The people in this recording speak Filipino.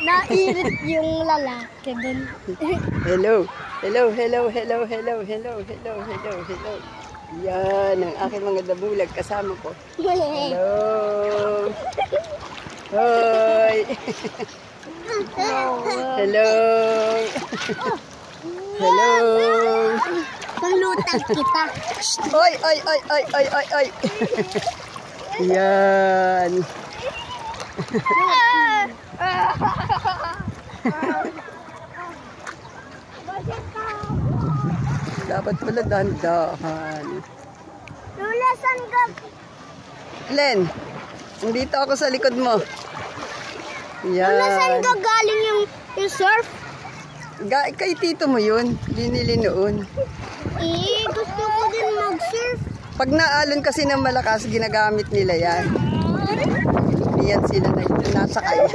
Nairit yung lalaki dun. Hello. Hello, hello, hello, hello, hello, hello, hello, hello. Yan, ang aking mga dabulag kasama ko. Hello. Hoy. Hello. Hello. Panglutan kita. Oy, oy, oy, oy, oy, oy, oy. Yan. Dapat pala dahan-dahan. Lula, saan ka? Len, nandito ako sa likod mo. Yan. Lula, saan ka galing yung surf? Kay tito mo yun. Binili noon. Gusto ko din mag-surf. Pag naalon kasi ng malakas, ginagamit nila yan. Yan sila na ito. Nasa kanya.